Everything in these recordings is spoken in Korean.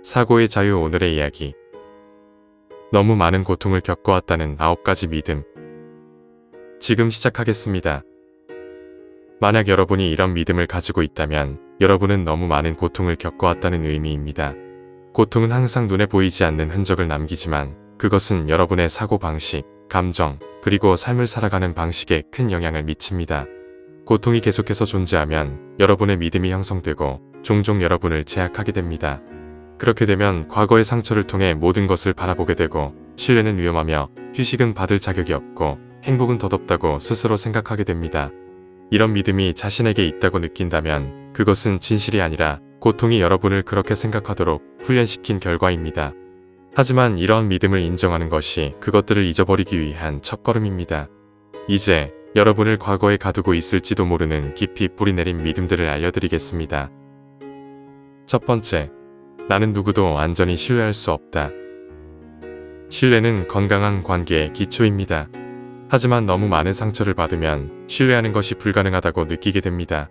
사고의 자유. 오늘의 이야기. 너무 많은 고통을 겪어왔다는 9가지 믿음. 지금 시작하겠습니다. 만약 여러분이 이런 믿음을 가지고 있다면 여러분은 너무 많은 고통을 겪어왔다는 의미입니다. 고통은 항상 눈에 보이지 않는 흔적을 남기지만 그것은 여러분의 사고방식, 감정, 그리고 삶을 살아가는 방식에 큰 영향을 미칩니다. 고통이 계속해서 존재하면 여러분의 믿음이 형성되고 종종 여러분을 제약하게 됩니다. 그렇게 되면 과거의 상처를 통해 모든 것을 바라보게 되고 신뢰는 위험하며 휴식은 받을 자격이 없고 행복은 덧없다고 스스로 생각하게 됩니다. 이런 믿음이 자신에게 있다고 느낀다면 그것은 진실이 아니라 고통이 여러분을 그렇게 생각하도록 훈련시킨 결과입니다. 하지만 이러한 믿음을 인정하는 것이 그것들을 잊어버리기 위한 첫걸음입니다. 이제 여러분을 과거에 가두고 있을지도 모르는 깊이 뿌리내린 믿음들을 알려드리겠습니다. 첫 번째, 나는 누구도 완전히 신뢰할 수 없다. 신뢰는 건강한 관계의 기초입니다. 하지만 너무 많은 상처를 받으면 신뢰하는 것이 불가능하다고 느끼게 됩니다.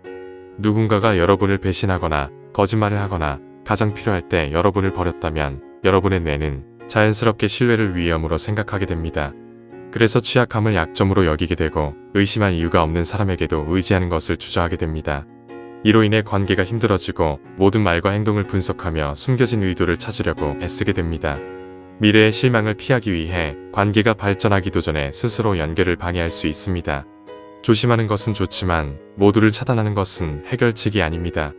누군가가 여러분을 배신하거나 거짓말을 하거나 가장 필요할 때 여러분을 버렸다면 여러분의 뇌는 자연스럽게 신뢰를 위험으로 생각하게 됩니다. 그래서 취약함을 약점으로 여기게 되고 의심할 이유가 없는 사람에게도 의지하는 것을 주저하게 됩니다. 이로 인해 관계가 힘들어지고 모든 말과 행동을 분석하며 숨겨진 의도를 찾으려고 애쓰게 됩니다. 미래의 실망을 피하기 위해 관계가 발전하기도 전에 스스로 연결을 방해할 수 있습니다. 조심하는 것은 좋지만 모두를 차단하는 것은 해결책이 아닙니다.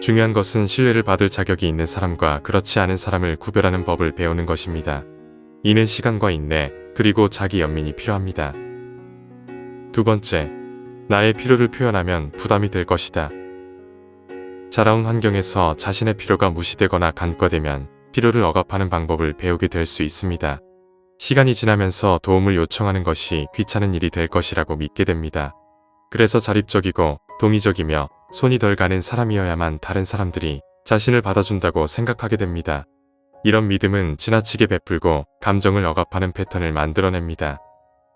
중요한 것은 신뢰를 받을 자격이 있는 사람과 그렇지 않은 사람을 구별하는 법을 배우는 것입니다. 이는 시간과 인내, 그리고 자기 연민이 필요합니다. 두 번째, 나의 필요를 표현하면 부담이 될 것이다. 자라온 환경에서 자신의 필요가 무시되거나 간과되면 필요를 억압하는 방법을 배우게 될 수 있습니다. 시간이 지나면서 도움을 요청하는 것이 귀찮은 일이 될 것이라고 믿게 됩니다. 그래서 자립적이고 동의적이며 손이 덜 가는 사람이어야만 다른 사람들이 자신을 받아준다고 생각하게 됩니다. 이런 믿음은 지나치게 베풀고 감정을 억압하는 패턴을 만들어냅니다.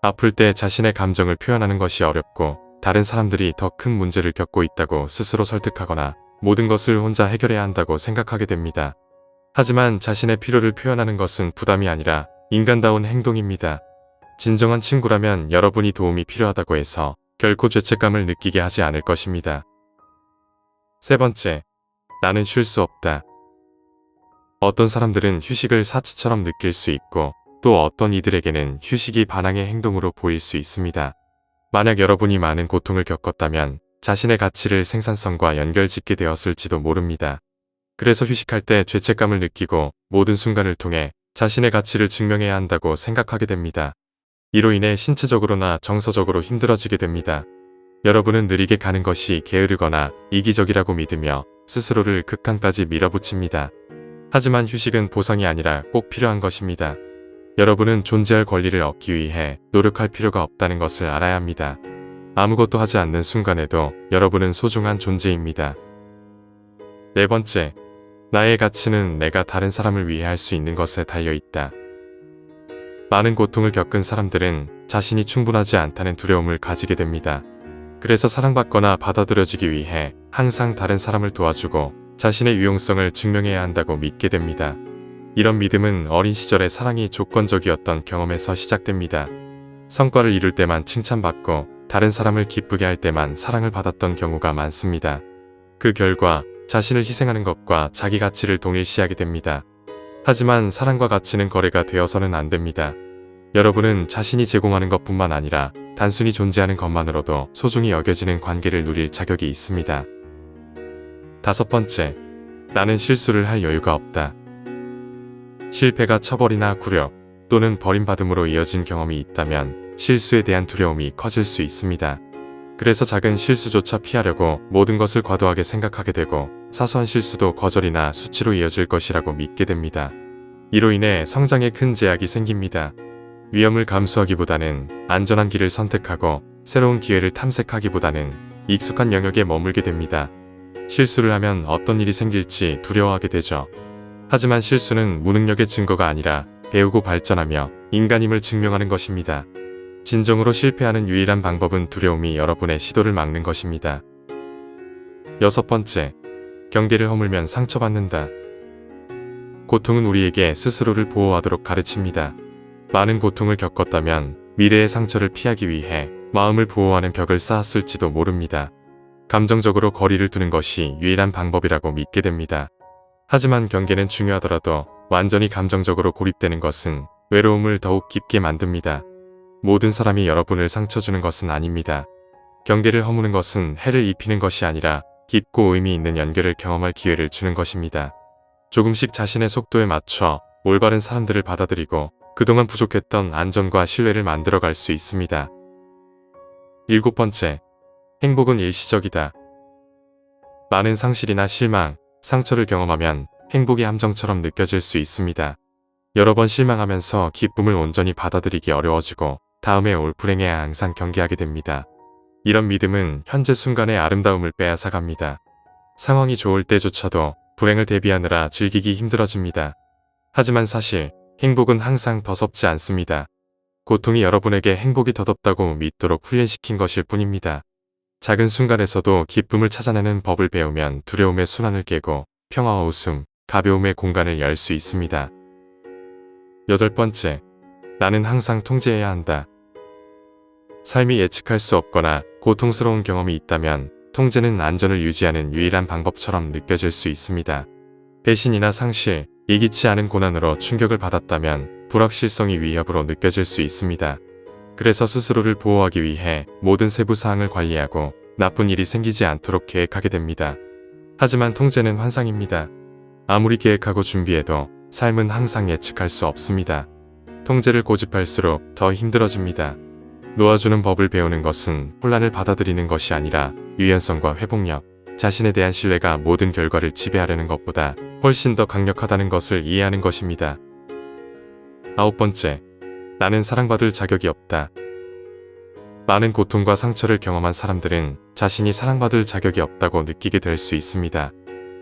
아플 때 자신의 감정을 표현하는 것이 어렵고 다른 사람들이 더 큰 문제를 겪고 있다고 스스로 설득하거나 모든 것을 혼자 해결해야 한다고 생각하게 됩니다. 하지만 자신의 필요를 표현하는 것은 부담이 아니라 인간다운 행동입니다. 진정한 친구라면 여러분이 도움이 필요하다고 해서 결코 죄책감을 느끼게 하지 않을 것입니다. 세 번째, 나는 쉴 수 없다. 어떤 사람들은 휴식을 사치처럼 느낄 수 있고 또 어떤 이들에게는 휴식이 반항의 행동으로 보일 수 있습니다. 만약 여러분이 많은 고통을 겪었다면 자신의 가치를 생산성과 연결짓게 되었을지도 모릅니다. 그래서 휴식할 때 죄책감을 느끼고 모든 순간을 통해 자신의 가치를 증명해야 한다고 생각하게 됩니다. 이로 인해 신체적으로나 정서적으로 힘들어지게 됩니다. 여러분은 느리게 가는 것이 게으르거나 이기적이라고 믿으며 스스로를 극한까지 밀어붙입니다. 하지만 휴식은 보상이 아니라 꼭 필요한 것입니다. 여러분은 존재할 권리를 얻기 위해 노력할 필요가 없다는 것을 알아야 합니다. 아무것도 하지 않는 순간에도 여러분은 소중한 존재입니다. 네 번째, 나의 가치는 내가 다른 사람을 위해 할 수 있는 것에 달려있다. 많은 고통을 겪은 사람들은 자신이 충분하지 않다는 두려움을 가지게 됩니다. 그래서 사랑받거나 받아들여지기 위해 항상 다른 사람을 도와주고 자신의 유용성을 증명해야 한다고 믿게 됩니다. 이런 믿음은 어린 시절의 사랑이 조건적이었던 경험에서 시작됩니다. 성과를 이룰 때만 칭찬받고 다른 사람을 기쁘게 할 때만 사랑을 받았던 경우가 많습니다. 그 결과 자신을 희생하는 것과 자기 가치를 동일시하게 됩니다. 하지만 사랑과 가치는 거래가 되어서는 안 됩니다. 여러분은 자신이 제공하는 것뿐만 아니라 단순히 존재하는 것만으로도 소중히 여겨지는 관계를 누릴 자격이 있습니다. 다섯 번째, 나는 실수를 할 여유가 없다. 실패가 처벌이나 굴욕 또는 버림받음으로 이어진 경험이 있다면 실수에 대한 두려움이 커질 수 있습니다. 그래서 작은 실수조차 피하려고 모든 것을 과도하게 생각하게 되고 사소한 실수도 거절이나 수치로 이어질 것이라고 믿게 됩니다. 이로 인해 성장에 큰 제약이 생깁니다. 위험을 감수하기보다는 안전한 길을 선택하고 새로운 기회를 탐색하기보다는 익숙한 영역에 머물게 됩니다. 실수를 하면 어떤 일이 생길지 두려워하게 되죠. 하지만 실수는 무능력의 증거가 아니라 배우고 발전하며 인간임을 증명하는 것입니다. 진정으로 실패하는 유일한 방법은 두려움이 여러분의 시도를 막는 것입니다. 여섯 번째, 경계를 허물면 상처받는다. 고통은 우리에게 스스로를 보호하도록 가르칩니다. 많은 고통을 겪었다면 미래의 상처를 피하기 위해 마음을 보호하는 벽을 쌓았을지도 모릅니다. 감정적으로 거리를 두는 것이 유일한 방법이라고 믿게 됩니다. 하지만 경계는 중요하더라도 완전히 감정적으로 고립되는 것은 외로움을 더욱 깊게 만듭니다. 모든 사람이 여러분을 상처 주는 것은 아닙니다. 경계를 허무는 것은 해를 입히는 것이 아니라 깊고 의미 있는 연결을 경험할 기회를 주는 것입니다. 조금씩 자신의 속도에 맞춰 올바른 사람들을 받아들이고 그동안 부족했던 안전과 신뢰를 만들어갈 수 있습니다. 7번째, 행복은 일시적이다. 많은 상실이나 실망, 상처를 경험하면 행복이 함정처럼 느껴질 수 있습니다. 여러 번 실망하면서 기쁨을 온전히 받아들이기 어려워지고 다음에 올 불행에 항상 경계하게 됩니다. 이런 믿음은 현재 순간의 아름다움을 빼앗아갑니다. 상황이 좋을 때조차도 불행을 대비하느라 즐기기 힘들어집니다. 하지만 사실 행복은 항상 더섭지 않습니다. 고통이 여러분에게 행복이 더덥다고 믿도록 훈련시킨 것일 뿐입니다. 작은 순간에서도 기쁨을 찾아내는 법을 배우면 두려움의 순환을 깨고 평화와 웃음, 가벼움의 공간을 열 수 있습니다. 8번째, 나는 항상 통제해야 한다. 삶이 예측할 수 없거나 고통스러운 경험이 있다면 통제는 안전을 유지하는 유일한 방법처럼 느껴질 수 있습니다. 배신이나 상실, 예기치 않은 고난으로 충격을 받았다면 불확실성이 위협으로 느껴질 수 있습니다. 그래서 스스로를 보호하기 위해 모든 세부 사항을 관리하고 나쁜 일이 생기지 않도록 계획하게 됩니다. 하지만 통제는 환상입니다. 아무리 계획하고 준비해도 삶은 항상 예측할 수 없습니다. 통제를 고집할수록 더 힘들어집니다. 놓아주는 법을 배우는 것은 혼란을 받아들이는 것이 아니라 유연성과 회복력, 자신에 대한 신뢰가 모든 결과를 지배하려는 것보다 훨씬 더 강력하다는 것을 이해하는 것입니다. 9번째, 나는 사랑받을 자격이 없다. 많은 고통과 상처를 경험한 사람들은 자신이 사랑받을 자격이 없다고 느끼게 될 수 있습니다.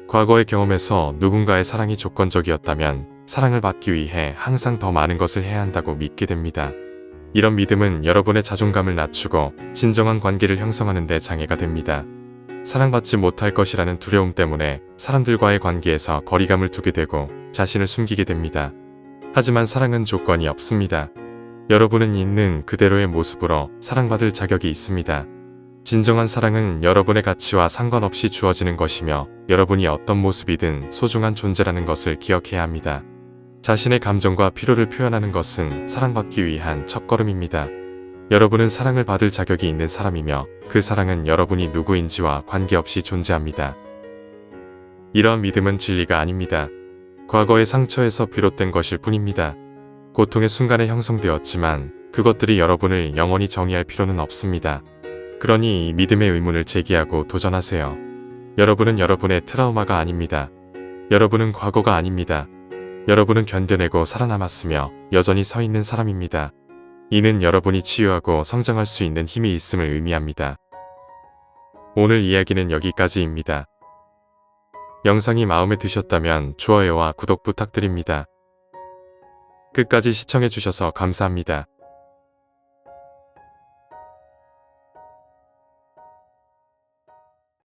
과거의 경험에서 누군가의 사랑이 조건적이었다면 사랑을 받기 위해 항상 더 많은 것을 해야 한다고 믿게 됩니다. 이런 믿음은 여러분의 자존감을 낮추고 진정한 관계를 형성하는 데 장애가 됩니다. 사랑받지 못할 것이라는 두려움 때문에 사람들과의 관계에서 거리감을 두게 되고 자신을 숨기게 됩니다. 하지만 사랑은 조건이 없습니다. 여러분은 있는 그대로의 모습으로 사랑받을 자격이 있습니다. 진정한 사랑은 여러분의 가치와 상관없이 주어지는 것이며 여러분이 어떤 모습이든 소중한 존재라는 것을 기억해야 합니다. 자신의 감정과 필요를 표현하는 것은 사랑받기 위한 첫걸음입니다. 여러분은 사랑을 받을 자격이 있는 사람이며 그 사랑은 여러분이 누구인지와 관계없이 존재합니다. 이러한 믿음은 진리가 아닙니다. 과거의 상처에서 비롯된 것일 뿐입니다. 고통의 순간에 형성되었지만 그것들이 여러분을 영원히 정의할 필요는 없습니다. 그러니 이 믿음의 의문을 제기하고 도전하세요. 여러분은 여러분의 트라우마가 아닙니다. 여러분은 과거가 아닙니다. 여러분은 견뎌내고 살아남았으며 여전히 서 있는 사람입니다. 이는 여러분이 치유하고 성장할 수 있는 힘이 있음을 의미합니다. 오늘 이야기는 여기까지입니다. 영상이 마음에 드셨다면 좋아요와 구독 부탁드립니다. 끝까지 시청해주셔서 감사합니다.